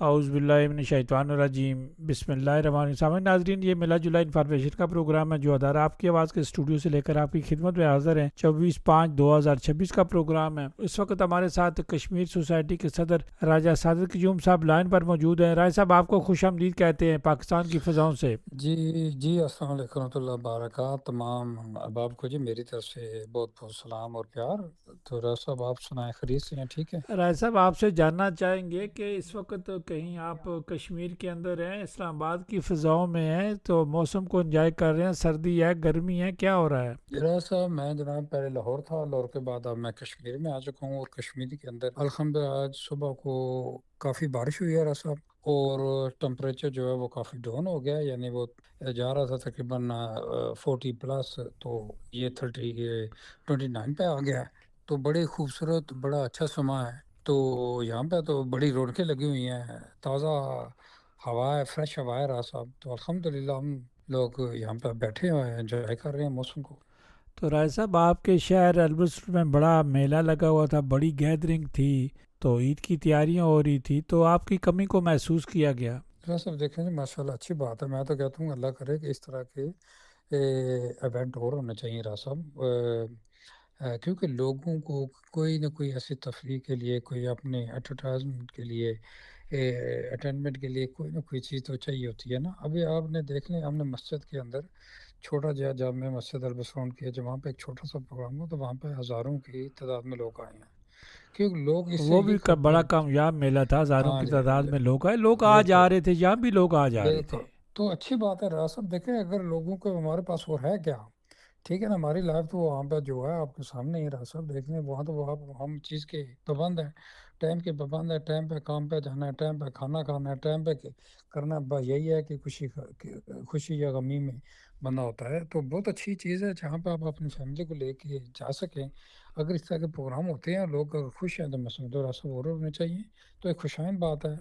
اعوذ باللہ من الشیطان الرجیم، بسم اللہ الرحمن الرحیم۔ سامعین ناظرین، یہ ملا جلا انفارمیشن کا پروگرام ہے جو ادارہ آپ کی آواز کے اسٹوڈیو سے لے کر آپ کی خدمت میں حاضر ہیں۔ 24/5/2026 کا پروگرام ہے۔ اس وقت ہمارے ساتھ کشمیر سوسائٹی کے صدر راجہ سعادت قیوم صاحب لائن پر موجود ہیں۔ راجہ صاحب، آپ کو خوش آمدید کہتے ہیں پاکستان کی فضاؤں سے۔ جی جی، السلام علیکم ورحمۃ اللہ وبرکاتہ۔ تمام احباب کو جی میری طرف سے بہت بہت سلام اور پیار۔ تو راز صاحب آپ سنائیں، خیریت سے ہیں؟ ٹھیک ہے راجہ صاحب، آپ سے جاننا چاہیں گے کہ اس وقت کہیں آپ کشمیر کے اندر ہیں، اسلام آباد کی فضاؤں میں ہیں، تو موسم کو انجوائے کر رہے ہیں، سردی ہے، گرمی ہے، کیا ہو رہا ہے؟ راز صاحب، میں جناب پہلے لاہور تھا، لاہور کے بعد اب میں کشمیر میں آ چکا ہوں، اور کشمیر کے اندر الحمدللہ آج صبح کو کافی بارش ہوئی ہے راز صاحب، اور ٹمپریچر جو ہے وہ کافی ڈاؤن ہو گیا ہے، یعنی وہ جا رہا تھا تقریباً 40 پلس، تو یہ 29 پہ آ گیا ہے۔ تو بڑی خوبصورت، بڑا اچھا سما ہے۔ تو یہاں پہ تو بڑی رونقیں لگی ہوئی ہیں، تازہ ہوا ہے، فریش ہوا ہے راز صاحب۔ تو الحمدللہ ہم لوگ یہاں پہ بیٹھے ہوئے ہیں، انجوائے کر رہے ہیں موسم کو۔ تو راجہ صاحب، آپ کے شہر البرٹ میں بڑا میلہ لگا ہوا تھا، بڑی گیدرنگ تھی، تو عید کی تیاریاں ہو رہی تھی، تو آپ کی کمی کو محسوس کیا گیا؟ راز صاحب دیکھیں جی، ماشاء اللہ اچھی بات ہے۔ میں تو کہتا ہوں اللہ کرے کہ اس طرح کے ایونٹ اور ہونے چاہیے راز صاحب، کیونکہ لوگوں کو کوئی نہ کوئی ایسی تفریح کے لیے، کوئی اپنے ایڈورٹائزمنٹ کے لیے، اٹینڈمنٹ کے لیے کوئی نہ کوئی چیز تو چاہیے ہوتی ہے نا۔ ابھی آپ نے دیکھ لیں، ہم نے مسجد کے اندر چھوٹا جامع مسجد البصرون کی ہے، جو وہاں پہ ایک چھوٹا سا پروگرام ہو، تو وہاں پہ ہزاروں کی تعداد میں لوگ آئے ہیں، کیونکہ لوگ اس سے وہ یہ بھی کرتے بڑا ہیں۔ کامیاب میلہ تھا، ہزاروں ہاں کی جی، تعداد میں لوگ آئے، لوگ آ بالکل جا رہے تھے، یہاں بھی لوگ آ جا رہے تھے۔ بالکل۔ تو اچھی بات ہے راز صاحب، دیکھیں اگر لوگوں کو ہمارے پاس اور ہے کیا، ٹھیک ہے نا، ہماری لائف تو وہاں پہ جو ہے آپ کے سامنے ہی راز صاحب دیکھ لیں، وہاں تو وہ ہم چیز کے پابند ہیں، ٹائم کے پابند ہے، ٹائم پہ کام پہ جانا ہے، ٹائم پہ کھانا کھانا ہے، ٹائم پہ کرنا ہے، بس یہی ہے کہ خوشی یا غمی میں بندہ ہوتا ہے۔ تو بہت اچھی چیز ہے جہاں پہ آپ اپنی فیملی کو لے کے جا سکیں۔ اگر اس طرح کے پروگرام ہوتے ہیں اور لوگ اگر خوش ہیں، تو میں سمجھتا ہوں راز صاحب اور ہونے چاہیے۔ تو ایک خوشائن بات ہے،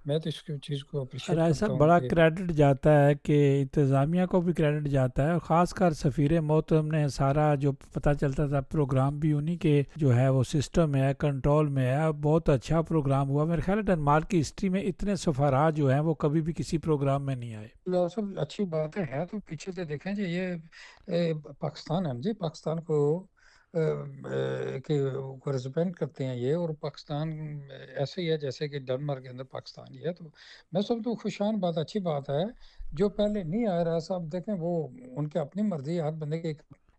میں تو اس کی چیز کو اپریشیٹ رائے کرتا صاحب، ہوں بڑا کہ کریڈٹ جاتا ہے کہ انتظامیہ کو بھی کریڈٹ جاتا ہے، اور خاص کر سفیر محترم نے سارا جو پتہ چلتا تھا پروگرام بھی انہی کے جو ہے وہ سسٹم ہے، کنٹرول میں ہے، بہت اچھا پروگرام ہوا۔ میرے خیال ہے ڈنمارک کی ہسٹری میں اتنے سفراء جو ہیں وہ کبھی بھی کسی پروگرام میں نہیں آئے۔ سب اچھی بات ہے تو پیچھے سے دیکھیں جی، یہ پاکستان ہے نا جی، پاکستان کو کو ریپرزینٹ کرتے ہیں یہ، اور پاکستان ایسے ہی ہے جیسے کہ ڈنمارک کے اندر پاکستان ہی ہے۔ تو میں سمجھتا ہوں خوشان بات، اچھی بات ہے۔ جو پہلے نہیں آ رہا صاحب دیکھیں، وہ ان کی اپنی مرضی ہے، ہر بندے کی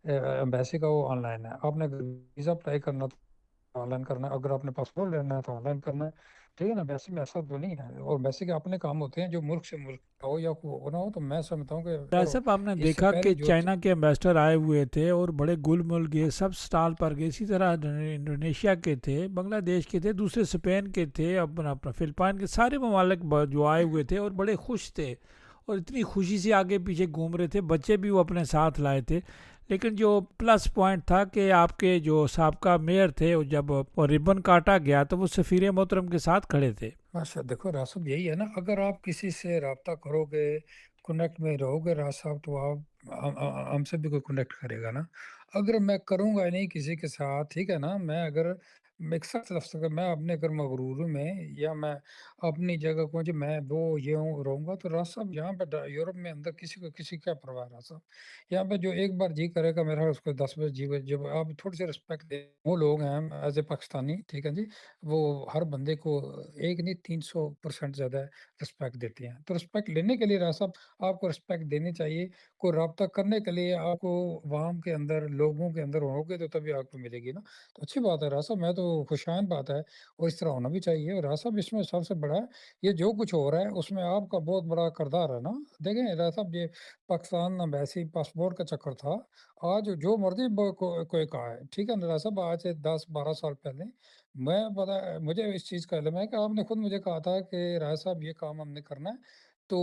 ایمبیسی کا وہ آن لائن ہے، آپ نے ویزا اپلائی کرنا تو آن لائن کرنا ہے، اگر آپ نے پاسپورٹ لینا ہے تو آن لائن کرنا ہے، ٹھیک ہے نا۔ ویسے میں ایسا تو نہیں ہے، اور ویسے کے اپنے کام ہوتے ہیں جو ملک سے ملک کا ہو یا کوئی نہ ہو، تو میں سمجھتا ہوں کہ رائے اور صاحب، آپ نے اس سے دیکھا پہلے کہ جو چائنا کے امبیسڈر آئے ہوئے تھے اور بڑے گل مل گئے، سب سٹال پر گئے، اسی طرح انڈونیشیا کے تھے، بنگلہ دیش کے تھے، دوسرے اسپین کے تھے، اپنا فلپائن کے، سارے ممالک جو آئے ہوئے تھے اور بڑے خوش تھے، اور اتنی خوشی سے آگے پیچھے گھوم رہے تھے، بچے بھی وہ اپنے ساتھ لائے تھے۔ لیکن جو پلس پوائنٹ تھا کہ آپ کے جو سابقہ میئر تھے، جب وہ ربن کاٹا گیا تو وہ سفیر محترم کے ساتھ کھڑے تھے۔ اچھا دیکھو راج صاحب، یہی ہے نا، اگر آپ کسی سے رابطہ کرو گے، کنیکٹ میں رہو گے راج صاحب، تو آپ ہم سے بھی کوئی کنیکٹ کرے گا نا۔ اگر میں کروں گا نہیں کسی کے ساتھ، ٹھیک ہے نا، میں اگر ایک سخت لفظ اگر میں اپنے اگر مغرور میں، یا میں اپنی جگہ کو جو میں وہ یہ ہوں رہوں گا، تو راج صاحب یہاں پہ یورپ میں اندر کسی کو کسی کیا پرواہ راج صاحب، یہاں پہ جو ایک بار جی کرے گا میرا، اس کو 10 بار جی، جب آپ تھوڑی سی رسپیکٹ دیں، وہ لوگ ہیں ایز اے پاکستانی، ٹھیک ہے جی، وہ ہر بندے کو ایک نہیں 300% زیادہ رسپیکٹ دیتے ہیں۔ تو رسپیکٹ لینے کے لیے راج صاحب آپ کو رسپیکٹ دینی چاہیے، کوئی رابطہ کرنے کے لیے آپ کو عوام کے اندر، لوگوں کے اندر ہوگے تو تبھی آپ کو ملے گی نا۔ تو اچھی بات ہے راج صاحب، میں تو خوشائن بات ہے، اور اس طرح ہونا بھی چاہیے۔ اور راج صاحب اس میں سب سے بڑا ہے، یہ جو کچھ ہو رہا ہے اس میں آپ کا بہت بڑا کردار ہے نا۔ دیکھیں راج صاحب، یہ پاکستان ایمبیسی پاسپورٹ کا چکر تھا، آج جو مرضی کوئی کہا ہے، ٹھیک ہے نا راج صاحب، آج سے 10 12 سال پہلے میں پتا مجھے اس چیز کا علم ہے کہ آپ نے خود مجھے کہا تھا کہ راج صاحب یہ کام ہم نے کرنا ہے، تو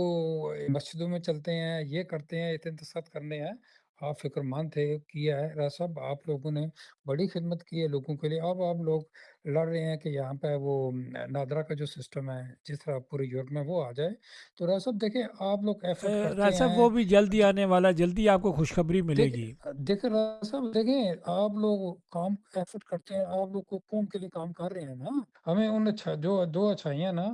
مسجدوں میں چلتے ہیں، یہ کرتے ہیں، اعتقاد کرنے ہیں، آپ فکر مند تھے، کیا ہے راج صاحب، آپ لوگوں نے بڑی خدمت کی ہے لوگوں کے لیے۔ اب آپ لوگ لڑ رہے ہیں کہ یہاں پہ وہ نادرا کا جو سسٹم ہے جس طرح پورے یورپ میں وہ آ جائے، تو راج صاحب دیکھیں آپ لوگ ایفرٹ راج کرتے صاحب، ہیں۔ وہ بھی جلدی آنے والا، جلدی آپ کو خوشخبری ملے دیکھ گی۔ دیکھیں راج صاحب، دیکھیں آپ لوگ کام ایفرٹ کرتے ہیں، آپ لوگ کو قوم کے لیے کام کر رہے ہیں نا، ہمیں ان جو دو اچھائیاں نا